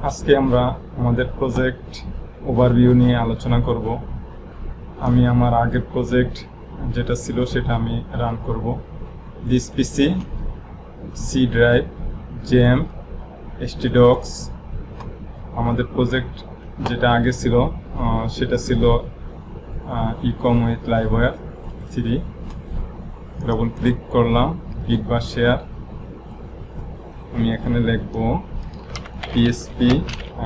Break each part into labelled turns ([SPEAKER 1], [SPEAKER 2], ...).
[SPEAKER 1] আজকে আমরা আমাদের প্রজেক্ট ওভারভিউ নিয়ে আলোচনা করব। আমি আমার আগের প্রজেক্ট যেটা ছিল সেটা আমি রান করব। This PC, C drive, JM, htdocs। আমাদের প্রজেক্ট যেটা আগে ছিল সেটা ছিল ecom with livewire 3। Double click করলাম, গিট বা শেয়ার। আমি এখানে লিখব PHP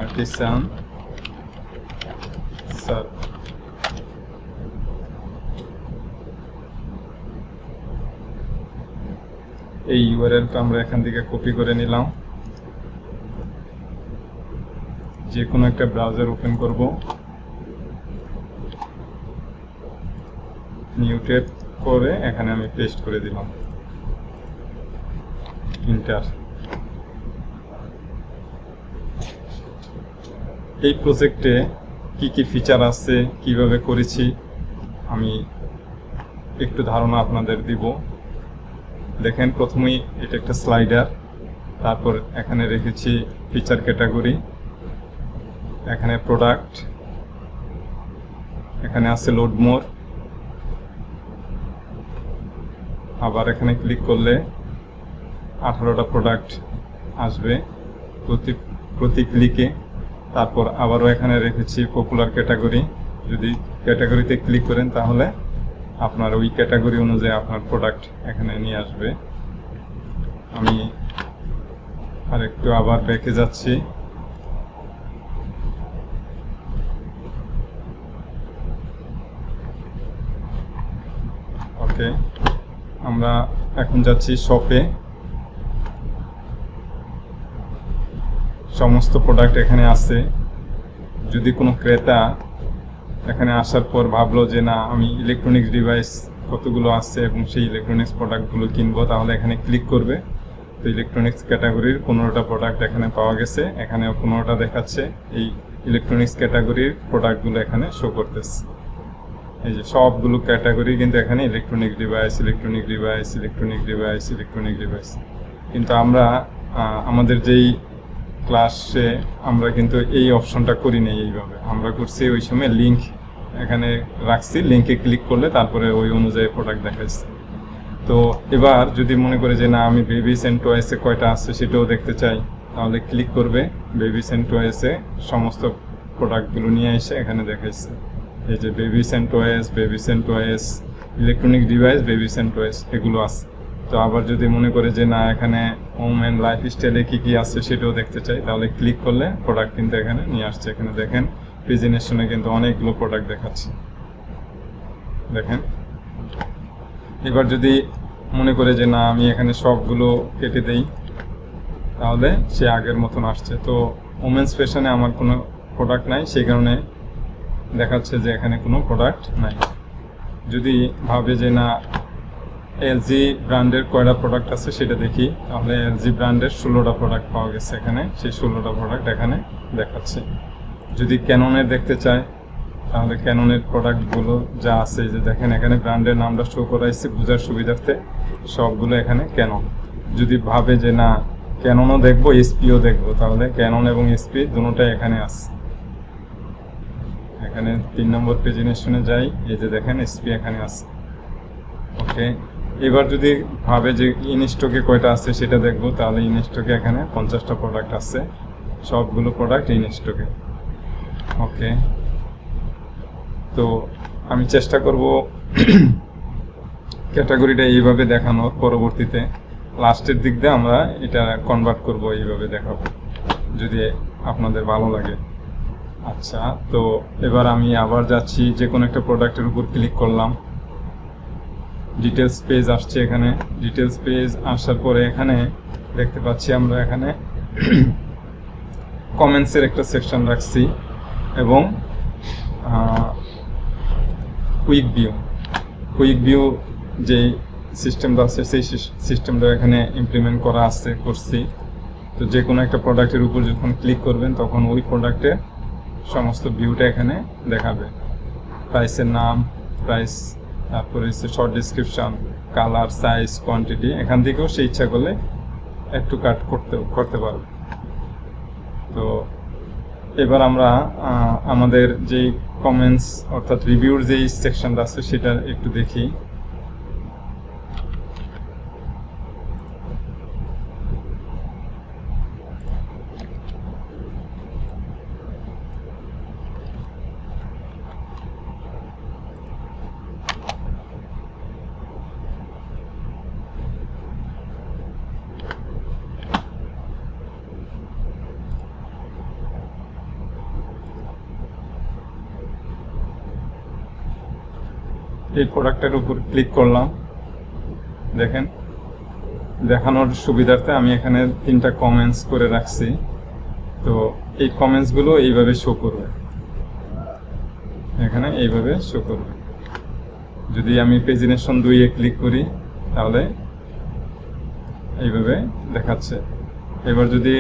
[SPEAKER 1] artisan server। এই ইউআরএলটা আমরা এখান থেকে কপি করে নিলাম। যে কোনো একটা ব্রাউজার ওপেন করব, নিউ ট্যাব করে এখানে আমি পেস্ট করে দিলাম, এন্টার। এই প্রজেক্টে কি কি ফিচার আছে, কিভাবে করেছি আমি একটু ধারণা আপনাদের দিব। দেখেন, প্রথমেই এটা একটা স্লাইডার, তারপর এখানে রেখেছি ফিচার ক্যাটাগরি, এখানে প্রোডাক্ট, এখানে আছে লোড মোর। আবার এখানে ক্লিক করলে 18টা প্রোডাক্ট আসবে প্রতি ক্লিকে। তারপর আবারও এখানে রেখেছি পপুলার ক্যাটাগরি। যদি ক্যাটাগরিতে ক্লিক করেন তাহলে আপনার ওই ক্যাটাগরি অনুযায়ী আপনার প্রোডাক্ট এখানে নিয়ে আসবে। আমি আরেকটু আবার ব্যাকে যাচ্ছি। ওকে, আমরা এখন যাচ্ছি শপে। সমস্ত প্রোডাক্ট এখানে আছে। যদি কোনো ক্রেতা এখানে আসার পর ভাবলো যে না, আমি ইলেকট্রনিক্স ডিভাইস কতগুলো আছে এবং সেই ইলেকট্রনিক্স প্রোডাক্টগুলো কিনবো, তাহলে এখানে ক্লিক করবে। তো ইলেকট্রনিক্স ক্যাটাগরির 15টা প্রোডাক্ট এখানে পাওয়া গেছে, এখানেও 15টা দেখাচ্ছে। এই ইলেকট্রনিক্স ক্যাটাগরির প্রোডাক্টগুলো এখানে শো করতেছে। এই যে সবগুলো ক্যাটাগরি কিন্তু এখানে electronic device, electronic device, electronic device, electronic device. কিন্তু আমরা আমাদের যেই ক্লাসে আমরা কিন্তু এই অপশনটা করি নাই এইভাবে। আমরা করছি ওই সময় লিঙ্ক এখানে রাখছি, লিঙ্কে ক্লিক করলে তারপরে ওই অনুযায়ী প্রোডাক্ট দেখাচ্ছে। তো এবার যদি মনে করে যে না, আমি বেবিস এন্ড টয়েসে কয়টা আছে সেটাও দেখতে চাই, তাহলে ক্লিক করবে। বেবিস এন্ড টয়েসে সমস্ত প্রোডাক্টগুলো নিয়ে এসে এখানে দেখাচ্ছে। এই যে babies and toys, babies and toys, electronic device, babies and toys, এগুলো আছে। তো আবার যদি মনে করে যে না, এখানে হোম অ্যান্ড লাইফস্টাইলে কি কি আছে সেটাও দেখতে চাই, তাহলে ক্লিক করলে প্রোডাক্ট কিন্তু এখানে নিয়ে আসছে। এখানে দেখেন, প্রেজেন্টেশনে কিন্তু অনেকগুলো প্রোডাক্ট দেখাচ্ছে। দেখেন, এবার যদি মনে করে যে না, আমি এখানে সবগুলো কেটে দেই, তাহলে সে আগের মতন আসছে। তো ওমেন্স ফ্যাশনে আমার কোনো প্রোডাক্ট নাই, সেই কারণে দেখাচ্ছে যে এখানে কোনো প্রোডাক্ট নাই। যদি ভাবে যে না, এলজি ব্র্যান্ডের কয়টা প্রোডাক্ট আছে সেটা দেখি, তাহলে এলজি ব্র্যান্ডের 16টা প্রোডাক্ট পাওয়া গেছে এখানে, সেই 16টা প্রোডাক্ট এখানে দেখাচ্ছে। যদি ক্যাননের দেখতে চায় তাহলে ক্যাননের প্রোডাক্টগুলো যা আছে, যে দেখেন এখানে ব্র্যান্ডের নামটা শো করাইছে বোঝার সুবিধার্থে, সবগুলো এখানে ক্যানন। যদি ভাবে যে না, ক্যাননও দেখবো, এসপিও দেখবো, তাহলে ক্যানন এবং এসপি দুটোটাই এখানে আছে। এখানে 3 নম্বর প্রেজেন্টেশনে যাই, এই যে দেখেন এসপি এখানে আছে। ওকে, এবার যদি ভাবে যে ইনস্টকে কয়টা আছে সেটা দেখবো, তাহলে ইনস্টকে এখানে 50টা প্রোডাক্ট আছে, সবগুলো প্রোডাক্ট ইনস্টকে। ওকে, তো আমি চেষ্টা করব ক্যাটাগরিটা এইভাবে দেখানোর। পরবর্তীতে লাস্টের দিক দিয়ে আমরা এটা কনভার্ট করব, এইভাবে দেখাবো, যদি আপনাদের ভালো লাগে। আচ্ছা, তো এবার আমি আবার যাচ্ছি, যে কোনো একটা প্রোডাক্টের উপর ক্লিক করলাম, ডিটেলস পেজ আসছে। এখানে ডিটেলস পেজ আসার পরে এখানে দেখতে পাচ্ছি আমরা এখানে কমেন্টসের একটা সেকশন রাখছি এবং কুইক ভিউ যে সিস্টেমটা আছে সেই সিস্টেমটা এখানে ইমপ্লিমেন্ট করা আছে, করছি। তো যে কোনো একটা প্রোডাক্টের উপর যখন ক্লিক করবেন তখন ওই প্রোডাক্টের সমস্ত ভিউটা এখানে দেখাবে। প্রাইসের নাম, প্রাইস, তারপরে হচ্ছে short description, colour, size, quantity. এখান থেকেও সে ইচ্ছা করলে একটু কাট করতে পারবে। তো এবার আমরা আমাদের যে কমেন্টস অর্থাৎ রিভিউর যে সেকশনটা আছে সেটা একটু দেখি। এই প্রোডাক্টের উপর ক্লিক করলাম। দেখেন, দেখানোর সুবিধার্থে আমি এখানে 3টা কমেন্টস করে রাখছি। তো এই কমেন্টসগুলো এইভাবে শো করবে, এখানে এইভাবে শো করবে। যদি আমি পেজিনেশন 2-এ ক্লিক করি তাহলে এইভাবে দেখাচ্ছে। এবার যদি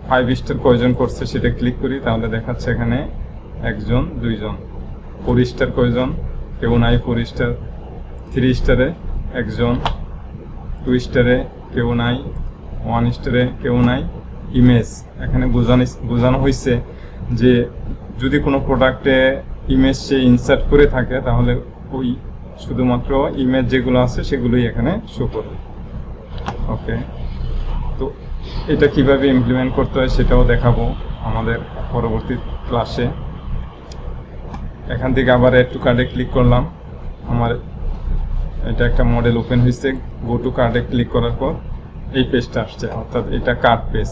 [SPEAKER 1] 5 স্টার কয়জন করছে সেটা ক্লিক করি তাহলে দেখাচ্ছে এখানে 1 জন 2 জন। 4 স্টার কয়জন, কেউ নাই 4 স্টার। 3 স্টারে 1 জন, 2 স্টারে কেউ নাই, 1 স্টারে কেউ নাই। ইমেজ এখানে বোঝানো হয়েছে যে যদি কোনো প্রোডাক্টে ইমেজ সে ইনসার্ট করে থাকে তাহলে ওই শুধুমাত্র ইমেজ যেগুলো আছে সেগুলোই এখানে শো করবে। ওকে, তো এটা কিভাবে ইমপ্লিমেন্ট করতে হয় সেটাও দেখাবো আমাদের পরবর্তী ক্লাসে। এখান থেকে আবার অ্যাড টু কার্ডে ক্লিক করলাম। আমার এটা একটা মডেল ওপেন হয়েছে। গো টু কার্ডে ক্লিক করার পর এই পেজটা আসছে, অর্থাৎ এটা কার্ড পেজ।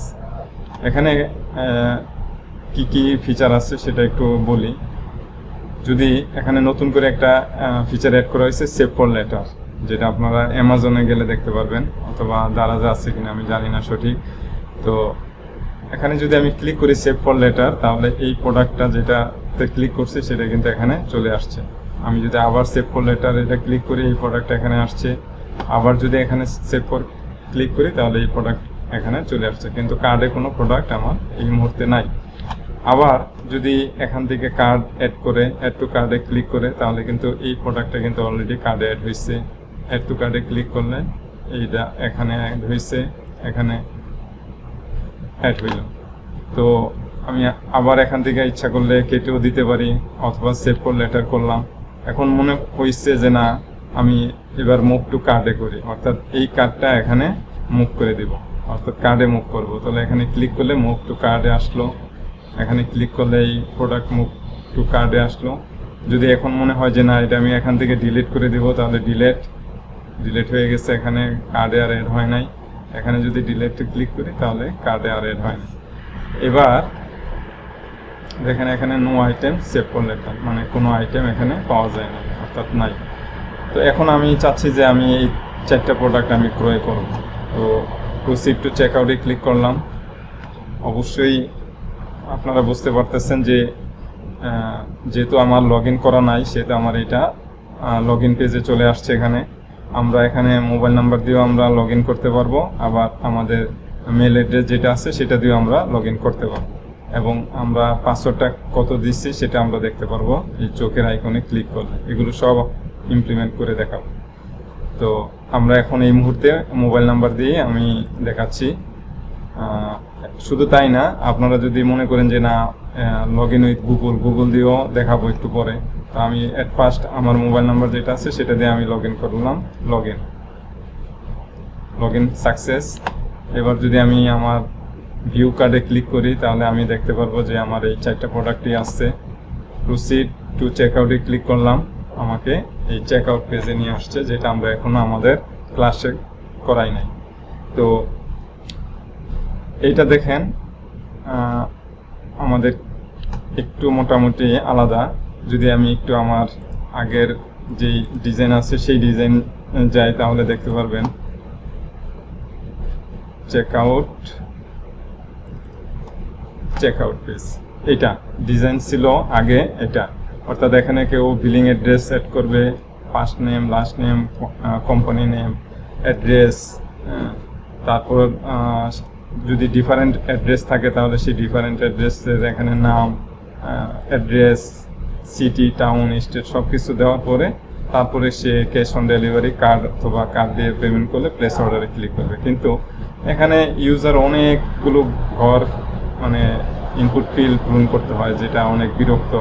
[SPEAKER 1] এখানে কি কি ফিচার আছে সেটা একটু বলি। যদি এখানে নতুন করে একটা ফিচার অ্যাড করা হয়েছে, সেভ ফর লেটার, যেটা আপনারা অ্যামাজনে গেলে দেখতে পারবেন, অথবা দারাজে আছে কিনা আমি জানি না সঠিক। তো এখানে যদি আমি ক্লিক করি সেভ ফর লেটার, তাহলে এই প্রোডাক্টটা যেটাতে ক্লিক করছি সেটা কিন্তু এখানে চলে আসছে। আমি যদি আবার সেভ ফর লেটার এটা ক্লিক করি, এই প্রোডাক্টটা এখানে আসছে। আবার যদি এখানে সেভ ফর ক্লিক করি তাহলে এই প্রোডাক্ট এখানে চলে আসছে, কিন্তু কার্ডে কোনো প্রোডাক্ট আমার এই মুহূর্তে নাই। আবার যদি এখান থেকে কার্ড অ্যাড করে অ্যাড টু কার্ডে ক্লিক করে তাহলে কিন্তু এই প্রোডাক্টটা কিন্তু অলরেডি কার্ডে অ্যাড হয়েছে। অ্যাড টু কার্ডে ক্লিক করলে এইটা এখানে অ্যাড হয়েছে, এখানে অ্যাড হইল। তো আমি আবার এখান থেকে ইচ্ছা করলে কেটেও দিতে পারি, অথবা সেভ ফর লেটার করলাম। এখন মনে হয়েছে যে না, আমি এবার মুভ টু কার্ডে করি, অর্থাৎ এই কার্ডটা এখানে মুভ করে দিব, অর্থাৎ কার্ডে মুভ করব। তাহলে এখানে ক্লিক করলে মুভ টু কার্ডে আসলো, এখানে ক্লিক করলে এই প্রোডাক্ট মুভ টু কার্ডে আসলো। যদি এখন মনে হয় যে না, এটা আমি এখান থেকে ডিলিট করে দিব, তাহলে ডিলিট হয়ে গেছে, এখানে কার্ডে আর অ্যাড হয় নাই। এখানে যদি ডিলিটে ক্লিক করি তাহলে কার্ডে আর অ্যাড হয় না। এবার দেখেন এখানে no item save for later, মানে কোনো আইটেম এখানে পাওয়া যায় না, অর্থাৎ নাই। তো এখন আমি চাচ্ছি যে আমি এই 4টা প্রোডাক্ট আমি ক্রয় করব। তো প্রসিড টু চেক আউটে ক্লিক করলাম। অবশ্যই আপনারা বুঝতে পারতেছেন যে যেহেতু আমার লগ ইন করা নাই, সেহেতু আমার এটা লগ ইন পেজে চলে আসছে। আমরা এখানে মোবাইল নাম্বার দিয়েও আমরা লগ ইন করতে পারবো, আবার আমাদের মেল অ্যাড্রেস যেটা আছে সেটা দিয়েও আমরা লগ ইন করতে পারবো, এবং আমরা পাসওয়ার্ডটা কত দিচ্ছি সেটা আমরা দেখতে পারবো এই চোখের আইকনে ক্লিক করলে। এগুলো সব ইমপ্লিমেন্ট করে দেখাবো। তো আমরা এখন এই মুহূর্তে মোবাইল নাম্বার দিয়ে আমি দেখাচ্ছি। শুধু তাই না, আপনারা যদি মনে করেন যে না লগ ইন উইথ গুগল দিয়েও দেখাবো একটু পরে, তো আমি এট ফার্স্ট আমার মোবাইল নাম্বার যেটা আছে সেটা দিয়ে আমি লগ ইন করলাম। Log in success. এবার যদি আমি আমার ভিউ কার্ডে ক্লিক করি তাহলে আমি দেখতে পারবো যে আমার এই 4টা প্রোডাক্টই আসছে। প্রসিড টু চেক আউটে ক্লিক করলাম, আমাকে এই চেক আউট পেজে নিয়ে আসছে, যেটা আমরা এখনো আমাদের ক্লাসে করাই নাই। তো এইটা দেখেন আমাদের একটু মোটামুটি আলাদা। যদি আমি একটু আমার আগের যে ডিজাইন আছে সেই ডিজাইন যাই তাহলে দেখতে পারবেন চেক আউট পেজ। এটা ডিজাইন ছিল আগে এটা, অর্থাৎ এখানে কেউ বিলিং অ্যাড্রেস সেট করবে, first name, last name, company name, address, তারপর যদি ডিফারেন্ট অ্যাড্রেস থাকে তাহলে সেই ডিফারেন্ট অ্যাড্রেসের এখানে নাম, অ্যাড্রেস, সিটি, টাউন, স্টেট সব কিছু দেওয়ার পরে তারপরে সে ক্যাশ অন ডেলিভারি কার্ড অথবা কার্ড দিয়ে পেমেন্ট করলে প্লেস অর্ডারে ক্লিক করবে। কিন্তু এখানে ইউজার অনেকগুলো ঘর মানে ইনপুট ফিল্ড পূরণ করতে হয়, যেটা অনেক বিরক্ত।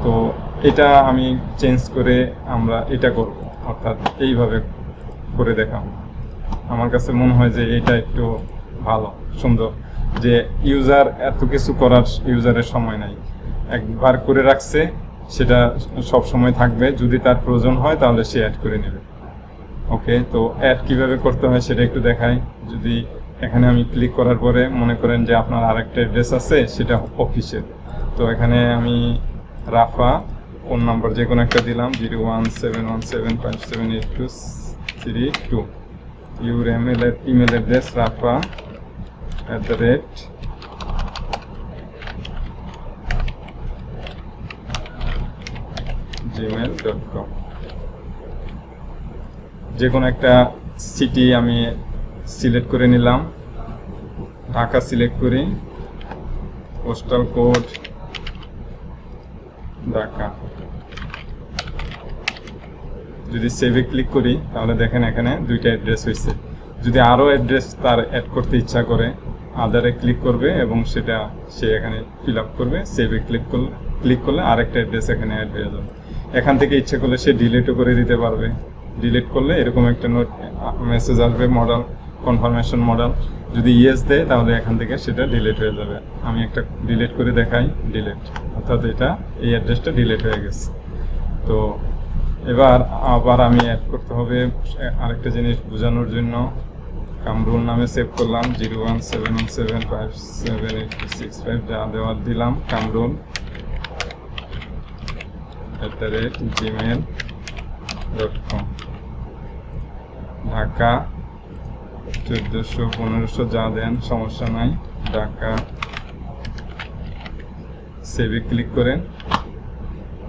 [SPEAKER 1] তো এটা আমি চেঞ্জ করে আমরা এটা করব, অর্থাৎ এইভাবে করে দেখাবো। আমার কাছে মনে হয় যে এটা একটু ভালো, সুন্দর, যে ইউজার এত কিছু করার ইউজারের সময় নাই, একবার করে রাখছে, সেটা সব সময় থাকবে, যদি তার প্রয়োজন হয় তাহলে সে অ্যাড করে নেবে। ওকে, তো অ্যাড কিভাবে করতে হয় সেটা একটু দেখাই। যদি এখানে আমি ক্লিক করার পরে মনে করেন যে আপনার আরেকটা অ্যাড্রেস আছে, সেটা অফিসের, তো এখানে আমি রাফা ফোন নাম্বার যে কোনো একটা দিলাম, 01717578232। Your email address rafa@gmail.com। যে কোনো একটা সিটি আমি সিলেক্ট করে নিলাম, ঢাকা সিলেক্ট করি, পোস্টাল কোড ঢাকা। যদি সেভে ক্লিক করি তাহলে দেখেন এখানে দুইটা অ্যাড্রেস হয়েছে। যদি আরও অ্যাড্রেস তার অ্যাড করতে ইচ্ছা করে, আদারে ক্লিক করবে এবং সেটা সে এখানে ফিল আপ করবে। সেভে ক্লিক করলে আরেকটা অ্যাড্রেস এখানে অ্যাড হয়ে যাবে। এখান থেকে ইচ্ছে করলে সে ডিলিটও করে দিতে পারবে। ডিলিট করলে এরকম একটা মেসেজ আসবে, মডেল কনফার্মেশন মডেল। যদি ইয়েস দেয় তাহলে এখান থেকে সেটা ডিলিট হয়ে যাবে। আমি একটা ডিলিট করে দেখাই, ডিলিট, অর্থাৎ এটা এই অ্যাড্রেসটা ডিলিট হয়ে গেছে। তো এবার আবার আমি অ্যাড করতে হবে আরেকটা জিনিস বোঝানোর জন্য। কামরুল নামে সেভ করলাম, 01717578265 যা দেওয়ার দিলাম, কামরুল @gmail.com। ঢাকা 1400-1500 যা দেন সমস্যা নাই, ঢাকা। সেভে ক্লিক করেন,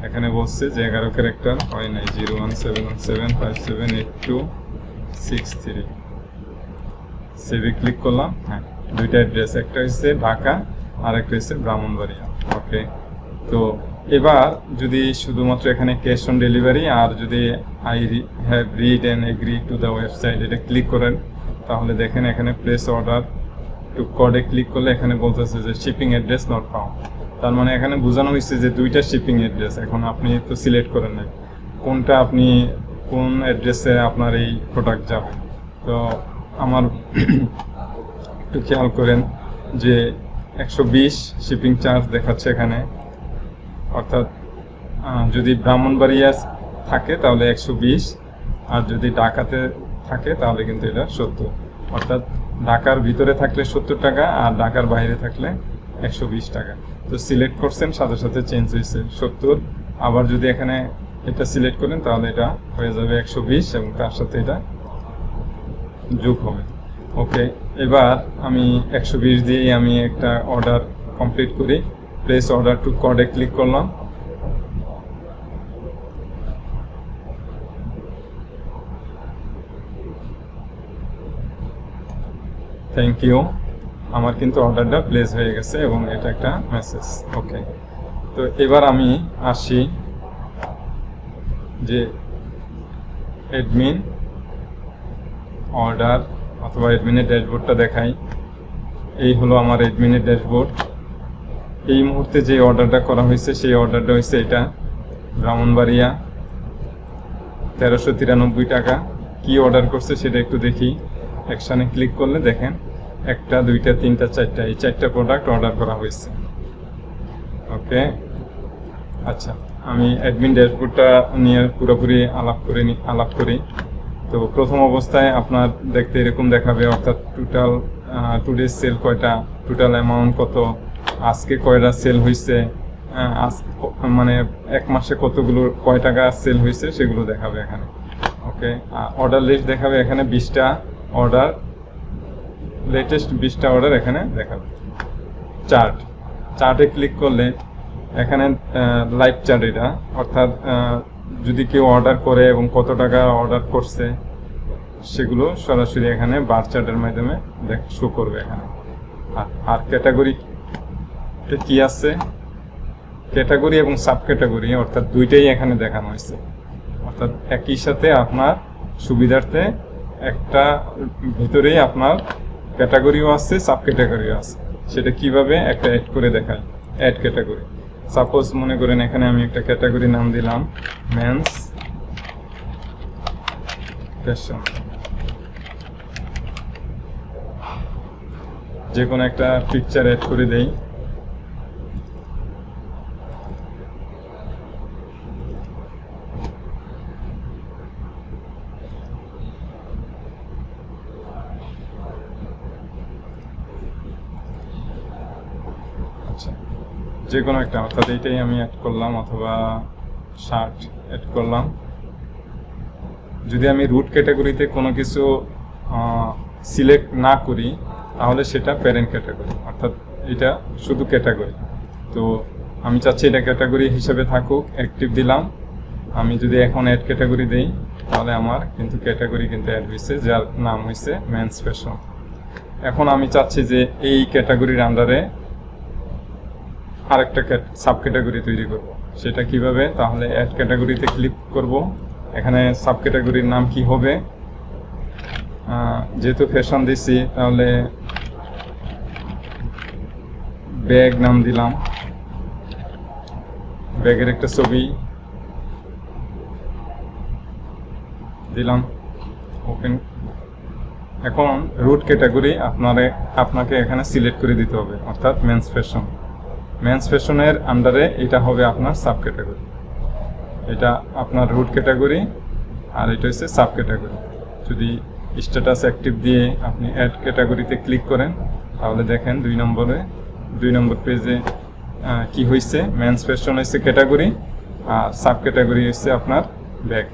[SPEAKER 1] এখানে বলছে যে 11 ক্যারেক্টার হয় নাই, 01717578263। সেভে ক্লিক করলাম। হ্যাঁ, দুইটা অ্যাড্রেস, একটা হচ্ছে ঢাকা আর একটা হচ্ছে ব্রাহ্মণবাড়িয়া। ওকে, তো এবার যদি শুধুমাত্র এখানে ক্যাশ অন ডেলিভারি আর যদি I have read and agree to the website এটা ক্লিক করেন, তাহলে দেখেন এখানে প্লেস অর্ডার টু কোডে ক্লিক করলে এখানে বলতেছে যে শিপিং অ্যাড্রেস নট ফাউন্ড। তার মানে এখানে বোঝানো হয়েছে যে দুইটা শিপিং অ্যাড্রেস। এখন আপনি তো সিলেক্ট করেন নাই কোনটা, আপনি কোন অ্যাড্রেসে আপনার এই প্রোডাক্ট যাবে। তো আমার একটু খেয়াল করেন যে 120 শিপিং চার্জ দেখাচ্ছে এখানে, অর্থাৎ যদি ব্রাহ্মণবাড়িয়া থাকে তাহলে 120, আর যদি ঢাকাতে থাকে তাহলে কিন্তু এটা 70। অর্থাৎ ঢাকার ভিতরে থাকলে 70 টাকা আর ঢাকার বাইরে থাকলে 120 টাকা। তো সিলেক্ট করছেন, সাথে সাথে চেঞ্জ হয়েছে 70। আবার যদি এখানে এটা সিলেক্ট করেন তাহলে এটা হয়ে যাবে 120 এবং তার সাথে এটা যোগ হবে। ওকে, এবার আমি 120 দিয়েই আমি একটা অর্ডার কমপ্লিট করি। প্লেস অর্ডার টু কোডে ক্লিক করলাম। থ্যাংক ইউ, আমার কিন্তু অর্ডারটা প্লেস হয়ে গেছে এবং এটা একটা মেসেজ। ওকে, তো এবার আমি আসি যে অ্যাডমিন অর্ডার অথবা অ্যাডমিনের ড্যাশবোর্ডটা দেখাই। এই হলো আমার অ্যাডমিনের ড্যাশবোর্ড। এই মুহূর্তে যে অর্ডারটা করা হয়েছে সেই অর্ডারটা হয়েছে এটা, ব্রাহ্মণবাড়িয়া 1393 টাকা। কি অর্ডার করছে সেটা একটু দেখি। অ্যাকশানে ক্লিক করলে দেখেন 1, 2, 3, 4 এই 4টা প্রোডাক্ট অর্ডার করা হয়েছে। ওকে, আচ্ছা, আমি অ্যাডমিন ড্যাশবোর্ডটা নিয়ে পুরোপুরি আলাপ করি। তো প্রথম অবস্থায় আপনার দেখতে এরকম দেখাবে, অর্থাৎ টোটাল টুডে সেল কয়টা, টোটাল অ্যামাউন্ট কত, আজকে কয়টা সেল হয়েছে, মানে এক মাসে কতগুলো কয় টাকা সেল হয়েছে সেগুলো দেখাবে এখানে। ওকে, অর্ডার লিস্ট দেখাবে এখানে 20টা অর্ডার, লেটেস্ট 20টা অর্ডার এখানে দেখাবে। চার্টে ক্লিক করলে এখানে লাইভ চার্ট, এটা অর্থাৎ যদি কেউ অর্ডার করে এবং কত টাকা অর্ডার করছে সেগুলো সরাসরি এখানে বার চার্টের মাধ্যমে শো করবে এখানে। আর ক্যাটাগরি কি আছে, ক্যাটাগরি এবং সাব ক্যাটাগরি অর্থাৎ দুইটাই এখানে দেখানো হয়েছে। অর্থাৎ একই সাথে আপনার সুবিধার্থে একটা ভিতরেই আপনার ক্যাটাগরিও আছে, সাব ক্যাটাগরিও আছে। সেটা কিভাবে একটা অ্যাড করে দেখাই। অ্যাড ক্যাটাগরি, সাপোজ মনে করেন এখানে আমি একটা ক্যাটাগরি নাম দিলাম মেন্স ফ্যাশন, যে কোনো একটা পিকচার অ্যাড করে দেই। আচ্ছা, যে কোনো একটা, অর্থাৎ এইটাই আমি অ্যাড করলাম, অথবা শার্ট অ্যাড করলাম। যদি আমি রুট ক্যাটাগরিতে কোনো কিছু সিলেক্ট না করি তাহলে সেটা প্যারেন্ট ক্যাটাগরি, অর্থাৎ এটা শুধু ক্যাটাগরি। তো আমি চাচ্ছি এটা ক্যাটাগরি হিসেবে থাকুক, অ্যাক্টিভ দিলাম। আমি যদি এখন অ্যাড ক্যাটাগরি দেই তাহলে আমার কিন্তু ক্যাটাগরি কিন্তু অ্যাড হয়েছে, যার নাম হয়েছে মেন্স ফ্যাশন। এখন আমি চাচ্ছি যে এই ক্যাটাগরির আন্ডারে আরেকটা সাব ক্যাটাগরি তৈরি করব। সেটা কিভাবে? তাহলে অ্যাড ক্যাটাগরিতে ক্লিক করব। এখানে সাব ক্যাটাগরির নাম কি হবে? যেহেতু ফ্যাশন দিছি তাহলে ব্যাগ নাম দিলাম, ব্যাগের একটা ছবি দিলাম, ওপেন। এখন রুট ক্যাটাগরি আপনাকে এখানে সিলেক্ট করে দিতে হবে, অর্থাৎ মেন্স ফ্যাশন। মেন্স ফ্যাশনের আন্ডারে এটা হবে আপনার সাব ক্যাটাগরি। এটা আপনার রুট ক্যাটাগরি আর এটা হচ্ছে সাব ক্যাটাগরি। যদি স্ট্যাটাস অ্যাক্টিভ দিয়ে আপনি অ্যাড ক্যাটাগরিতে ক্লিক করেন তাহলে দেখেন 2 নম্বর পেজে কি হয়েছে, মেন্স ফ্যাশন হচ্ছে ক্যাটাগরি আর সাব ক্যাটাগরি হচ্ছে আপনার ব্যাগ।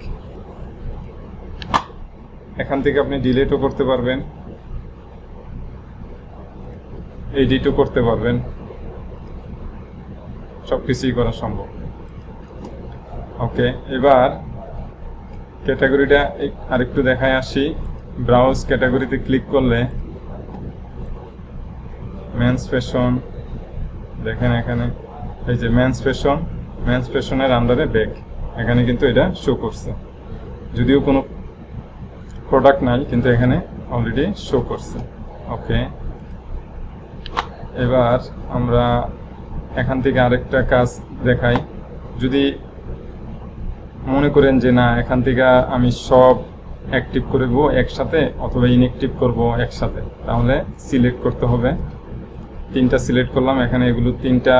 [SPEAKER 1] এখান থেকে আপনি ডিলিটও করতে পারবেন, এডিটও করতে পারবেন, সবকিছুই করা সম্ভব। ওকে, এবার ক্যাটাগরিটা আরেকটু দেখায় আসি। ব্রাউজ ক্যাটাগরিতে ক্লিক করলে মেন্স ফ্যাশন, দেখেন এখানে এই যে মেন্স ফ্যাশনের আন্ডারে ব্যাগ, এখানে কিন্তু এটা শো করছে। যদিও কোনো প্রোডাক্ট নাই কিন্তু এখানে অলরেডি শো করছে। ওকে, এবার আমরা এখান থেকে আরেকটা কাজ দেখাই। যদি মনে করেন যে না, এখান থেকে আমি সব অ্যাক্টিভ করব একসাথে অথবা ইনঅ্যাক্টিভ করব একসাথে, তাহলে সিলেক্ট করতে হবে। 3টা সিলেক্ট করলাম, এখানে এগুলো 3টা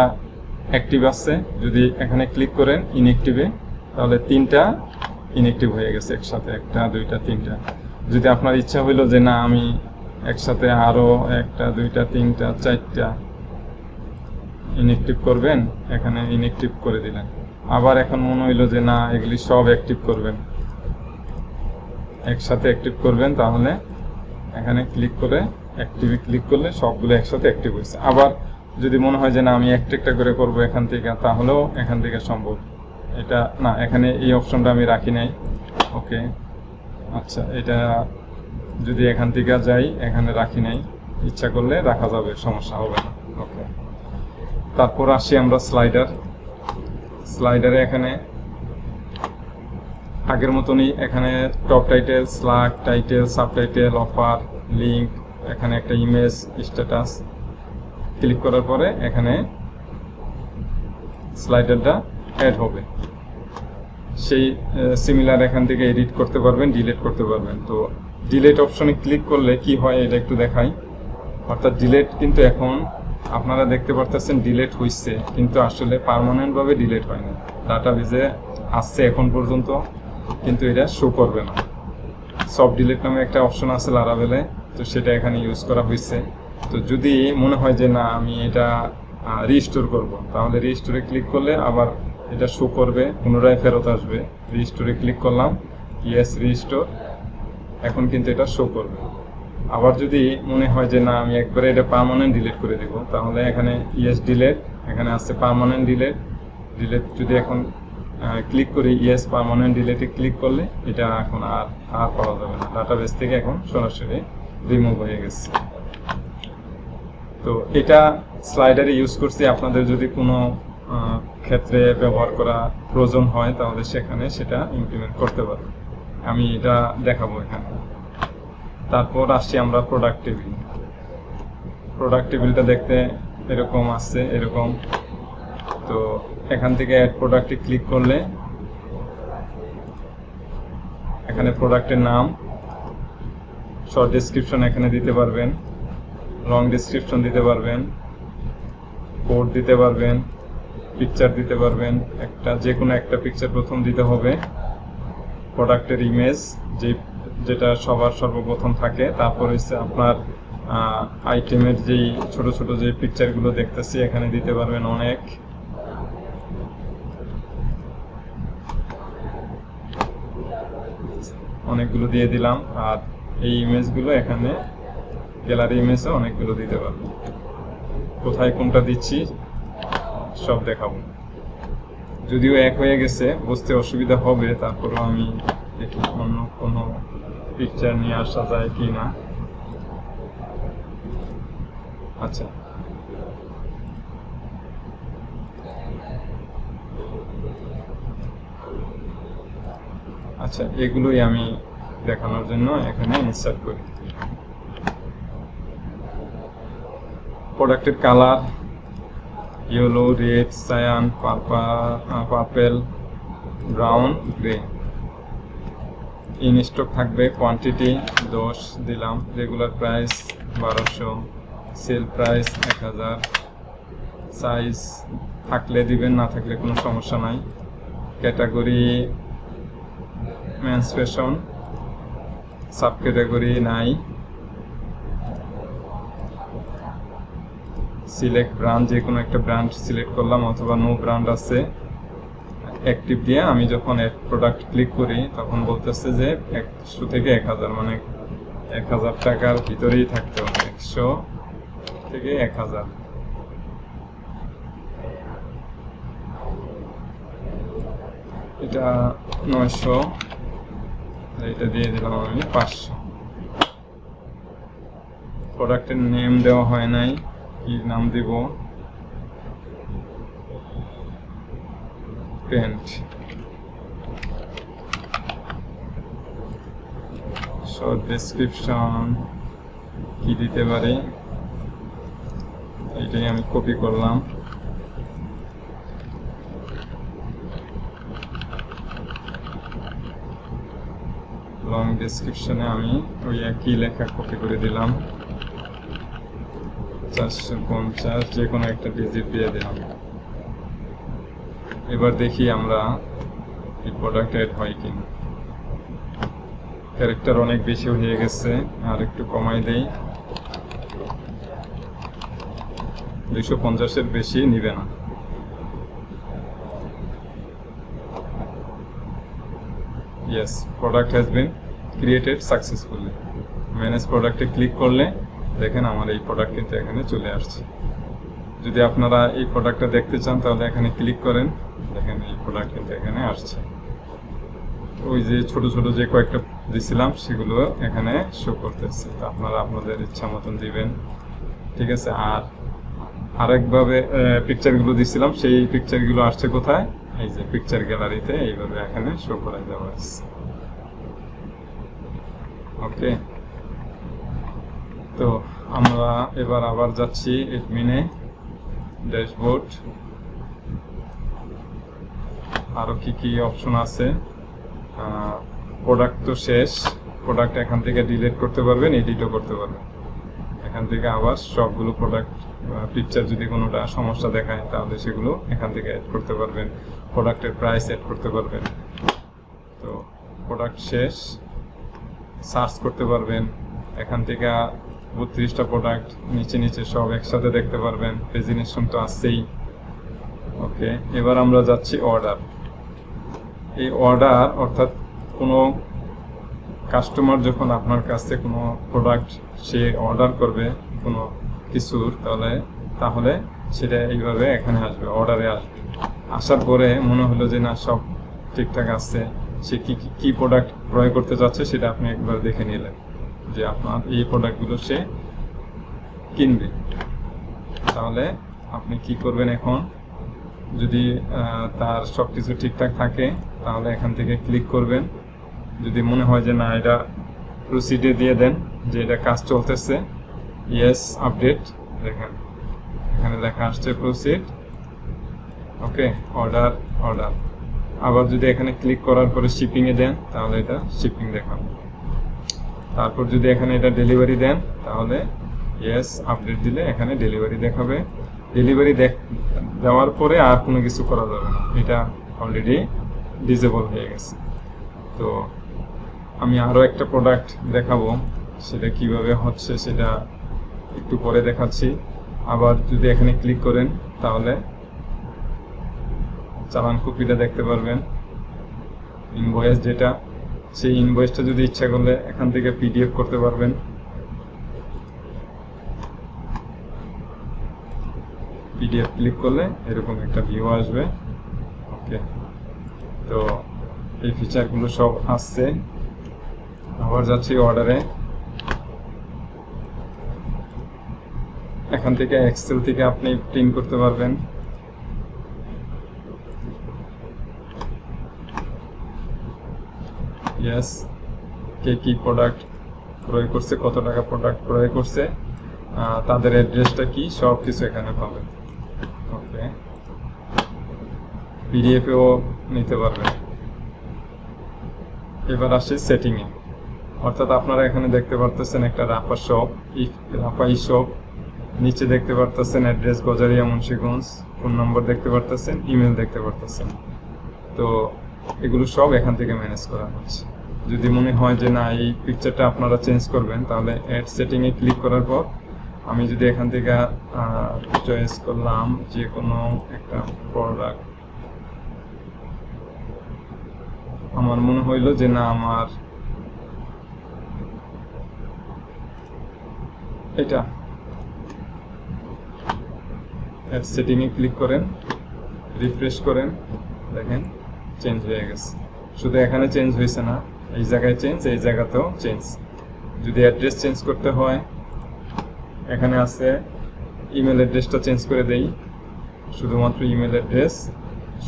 [SPEAKER 1] অ্যাক্টিভ আছে। যদি এখানে ক্লিক করেন ইনঅ্যাক্টিভে তাহলে 3টা ইনঅ্যাক্টিভ হয়ে গেছে একসাথে, 1টা 2টা 3টা। যদি আপনার ইচ্ছা হইলো যে না আমি একসাথে আরো 1টা 2টা 3টা 4টা ইনঅ্যাক্টিভ করবেন, এখানে ইনঅ্যাক্টিভ করে দিলেন। আবার এখন মনে হইলো যে না এগুলি সব অ্যাক্টিভ করবেন, একসাথে অ্যাক্টিভ করবেন, তাহলে এখানে ক্লিক করে অ্যাক্টিভে ক্লিক করলে সবগুলো একসাথে অ্যাক্টিভ হয়েছে। আবার যদি মনে হয় যে না আমি একটা করে করব এখান থেকে, তাহলেও এখান থেকে সম্ভব। এটা না, এখানে এই অপশনটা আমি রাখি নাই। ওকে, আচ্ছা, এটা যদি এখান থেকে যাই, এখানে রাখি নাই, ইচ্ছা করলে রাখা যাবে, সমস্যা হবে না। ওকে, তারপর আসি আমরা স্লাইডারে। এখানে আগের মতনই এখানে top title, slug title, subtitle, offer, link, এখানে একটা ইমেজ, স্ট্যাটাস। ক্লিক করার পরে এখানে স্লাইডারটা অ্যাড হবে। সেই সিমিলার এখান থেকে এডিট করতে পারবেন, ডিলিট করতে পারবেন। তো ডিলিট অপশনে ক্লিক করলে কি হয় এটা একটু দেখাই। অর্থাৎ ডিলিট কিন্তু এখন আপনারা দেখতে পারতেছেন ডিলিট হইছে, কিন্তু আসলে পার্মানেন্টভাবে ডিলিট হয় না। ডাটাবেজে আসছে এখন পর্যন্ত, কিন্তু এটা শো করবে না। সফট ডিলিট নামে একটা অপশন আছে লারাভেলে, তো সেটা এখানে ইউজ করা হয়েছে। তো যদি মনে হয় যে না আমি এটা রিস্টোর করব, তাহলে রিস্টোরে ক্লিক করলে আবার এটা শো করবে, পুনরায় ফেরত আসবে। রিস্টোরে ক্লিক করলাম, ইয়েস রিস্টোর, এখন কিন্তু এটা শো করবে। আবার যদি মনে হয় যে না আমি একবারে এটা পার্মানেন্ট ডিলিট করে দিব, তাহলে এখানে ইয়েস ডিলিট, এখানে আছে পার্মানেন্ট ডিলিট। যদি এখন ক্লিক করি ইয়েস পার্মানেন্ট ডিলিটে ক্লিক করলে এটা এখন আর পাওয়া যাবে না, ডাটাবেস থেকে এখন সরাসরি রিমুভ হয়ে গেছে। তো এটা স্লাইডারে ইউজ করছি। আপনাদের যদি কোনো ক্ষেত্রে ব্যবহার করা প্রয়োজন হয় তাহলে সেখানে সেটা ইমপ্লিমেন্ট করতে পারবেন। আমি এটা দেখাবো এখানে। তারপর আসছি আমরা প্রোডাক্ট টেবিল। প্রোডাক্ট টেবিলটা দেখতে এরকম আসছে, এরকম। তো এখান থেকে অ্যাড প্রোডাক্টে ক্লিক করলে এখানে প্রোডাক্টের নাম, শর্ট ডেসক্রিপশন এখানে দিতে পারবেন, লং ডেসক্রিপশন দিতে পারবেন, কোড দিতে পারবেন, পিকচার দিতে পারবেন। যে কোনো একটা পিকচার প্রথম দিতে হবে, প্রোডাক্টের ইমেজ যেটা সবার সর্বপ্রথম থাকে, তারপর হচ্ছে আপনার আইটেমের যেই ছোট ছোট যে পিকচারগুলো দেখতেছি এখানে দিতে পারবেন অনেক। অনেকগুলো দিয়ে দিলাম। আর এই ইমেজগুলো এখানে গ্যালারি ইমেজও অনেকগুলো দিতে পারবো। কোথায় কোনটা দিচ্ছি সব দেখাবো। যদিও এক হয়ে গেছে, বুঝতে অসুবিধা হবে, তারপরেও আমি দেখি অন্য কোনো পিকচার নিয়ে আসা যায় কি না। আচ্ছা, আচ্ছা, এগুলোই আমি দেখানোর জন্য এখানে ইনসার্ট করি। প্রোডাক্টের colour yellow, red, cyan, purple, brown, grey. In stock থাকবে, কোয়ান্টিটি 10 দিলাম, regular price 1200, sale price 1000। Size থাকলে দিবেন, না থাকলে কোনো সমস্যা নাই। Category men's fashion, sub category নাই। সিলেক্ট ব্র্যান্ড, যে কোনো একটা ব্র্যান্ড সিলেক্ট করলাম, অথবা নো ব্র্যান্ড আছে অ্যাক্টিভ দিয়ে আমি যখন অ্যাড প্রোডাক্ট ক্লিক করি তখন বলতেছে যে 100 থেকে 1000, মানে 1000 টাকার ভিতরেই থাকতে হবে, 100 থেকে 1000। এটা 900, এটা দিয়ে দিলাম আমি 500। প্রোডাক্টের নেম দেওয়া হয় নাই, কি নাম দিব? পেন্ট। শর্ট ডেসক্রিপশন কি দিতে পারি, এটাই আমি কপি করলাম। লং ডেসক্রিপশনে আমি ওই একই লেখা কপি করে দিলাম, 450, যে কোনো একটা ডিজিট দিয়ে দিলাম। এবার দেখি আমরা এই প্রোডাক্ট এড হয় কিনা। ক্যারেক্টার অনেক বেশি হয়ে গেছে, আর একটু কমাই দেই, 250-এর বেশি নিবে না। Yes, product has been created successfully. Manage প্রোডাক্টে ক্লিক করলে দেখেন আমার এই প্রোডাক্ট কিন্তু এখানে চলে আসছে। যদি আপনারা এই প্রোডাক্টটা দেখতে চান তাহলে এখানে ক্লিক করেন, দেখেন এই প্রোডাক্ট কিন্তু এখানে আসছে। ওই যে ছোট ছোট যে কয়েকটা দিছিলাম সেগুলো এখানে শো করতেছে। আপনারা আপনাদের ইচ্ছা মতন দিবেন, ঠিক আছে। আর আরেকভাবে পিকচারগুলো দিছিলাম, সেই পিকচারগুলো আসছে কোথায়? এই যে পিকচার গ্যালারিতে এইভাবে এখানে শো করা যাবে। ওকে, তো আমরা এবার আবার যাচ্ছি এডমিনে, ড্যাশবোর্ড। আরো কি কি অপশন আছে? প্রোডাক্ট তো শেষ, প্রোডাক্ট এখান থেকে ডিলিট করতে পারবেন, এডিটও করতে পারবেন। এখান থেকে আবার সবগুলো প্রোডাক্ট পিকচার যদি কোনোটা সমস্যা দেখায় তাহলে সেগুলো এখান থেকে অ্যাড করতে পারবেন, প্রোডাক্টের প্রাইস অ্যাড করতে পারবেন। তো প্রোডাক্ট শেষ, সার্চ করতে পারবেন এখান থেকে 32টা প্রোডাক্ট নিচে নিচে সব একসাথে দেখতে পারবেন। প্রেজেন্টেশন তো আসছেই। ওকে, এবার আমরা যাচ্ছি অর্ডার। এই অর্ডার অর্থাৎ কোনো কাস্টমার যখন আপনার কাছে কোনো প্রোডাক্ট সে অর্ডার করবে কোনো কিছুর, তাহলে সেটা এইভাবে এখানে আসবে, অর্ডারে আসবে। আসার পরে মনে হলো যে না সব ঠিকঠাক আছে, সে কি প্রোডাক্ট ক্রয় করতে যাচ্ছে সেটা আপনি একবার দেখে নিলেন যে আপনার এই প্রোডাক্টগুলো সে কিনবে। তাহলে আপনি কি করবেন এখন? যদি তার সব কিছু ঠিকঠাক থাকে তাহলে এখান থেকে ক্লিক করবেন। যদি মনে হয় যে না এটা প্রসিডে দিয়ে দেন যে এটা কাজ চলতেছে, ইয়েস আপডেট, দেখেন এখানে লেখা আসছে প্রসিড, ওকে, অর্ডার অর্ডার। আবার যদি এখানে ক্লিক করার পরে শিপিং এ দেন তাহলে এটা শিপিং দেখাবে। তারপর যদি এখানে এটা ডেলিভারি দেন তাহলে ইয়েস আপডেট দিলে এখানে ডেলিভারি দেখাবে। ডেলিভারি দেওয়ার পরে আর কোনো কিছু করা যাবে না, এটা অলরেডি ডিসেবল হয়ে গেছে। তো আমি আরো একটা প্রোডাক্ট দেখাবো, সেটা কিভাবে হচ্ছে সেটা একটু পরে দেখাচ্ছি। আবার যদি এখানে ক্লিক করেন তাহলে চালান কপিটা দেখতে পারবেন, ইনভয়েস যেটা, সেই ইনভয়েসটা যদি ইচ্ছা করলে এখান থেকে পিডিএফ করতে পারবেন। পিডিএফ ক্লিক করলে এরকম একটা ভিউ আসবে, ওকে। তো এই ফিচারগুলো সব আসছে। আবার যাচ্ছি অর্ডারে, এখান থেকে এক্সেল থেকে আপনি প্রিন্ট করতে পারবেন। ইয়েস, কে কি প্রোডাক্ট ক্রয় করছে, কত টাকা প্রোডাক্ট ক্রয় করছে, তাদের অ্যাড্রেসটা কি, সব কিছু এখানে পাবেন, ওকে। পিডিএফেও নিতে পারবেন। এবার আসি সেটিং এ, অর্থাৎ আপনারা এখানে দেখতে পারতেছেন একটা রাফা শপ, রাফা ই শপ, নিচে দেখতে পারতেছেন অ্যাড্রেস গজারিয়া মুন্সিগঞ্জ, ফোন নম্বর দেখতে পারতেছেন, ইমেল দেখতে পারতেছেন। তো এগুলো সব এখান থেকে ম্যানেজ করা হচ্ছে। যদি মনে হয় যে না এই পিকচারটা আপনারা চেঞ্জ করবেন তাহলে অ্যাড সেটিং এ ক্লিক করার পর আমি যদি এখান থেকে চয়েস করলাম যে কোনো একটা প্রোডাক্ট, আমার মনে হইলো যে না আমার এটা, অ্যাড সেটিং এ ক্লিক করেন, রিফ্রেশ করেন, দেখেন চেঞ্জ হয়ে গেছে। শুধু এখানে চেঞ্জ হয়েছে না, এই জায়গায় চেঞ্জ, এই জায়গাতেও চেঞ্জ। যদি অ্যাড্রেস চেঞ্জ করতে হয় এখানে আছে ইমেল অ্যাড্রেসটা চেঞ্জ করে দেই, শুধুমাত্র ইমেল অ্যাড্রেস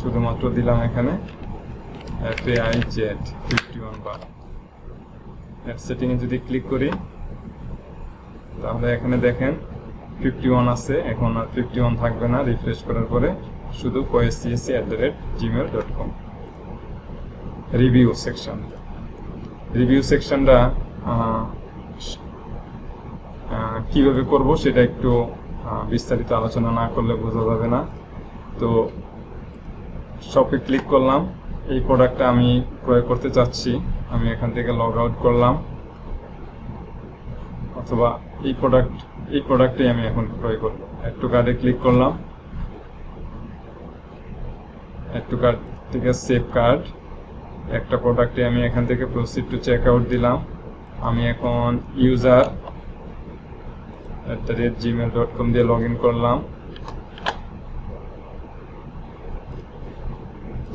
[SPEAKER 1] শুধুমাত্র দিলাম এখানে FAIZ51 বার। অ্যাড সেটিং এ যদি ক্লিক করি তাহলে এখানে দেখেন 51 আছে, এখন আর 51 থাকবে না। রিফ্রেশ করার পরে শুধু koescsc@gmail.com। রিভিউ সেকশন, রিভিউ সেকশনটা কিভাবে করব সেটা একটু বিস্তারিত আলোচনা না করলে বোঝা যাবে না। তো শপে ক্লিক করলাম, এই প্রোডাক্টটা আমি ক্রয় করতে চাচ্ছি, আমি এখান থেকে লগ আউট করলাম, অথবা এই প্রোডাক্টটাই আমি এখন ক্রয় করব। অ্যাড টু কার্ডে ক্লিক করলাম, অ্যাড টু কার্ড থেকে সেভ কার্ড, একটা প্রোডাক্টে আমি এখান থেকে প্রসিড টু চেক আউট দিলাম। আমি এখন user@gmail.com দিয়ে লগ ইন করলাম,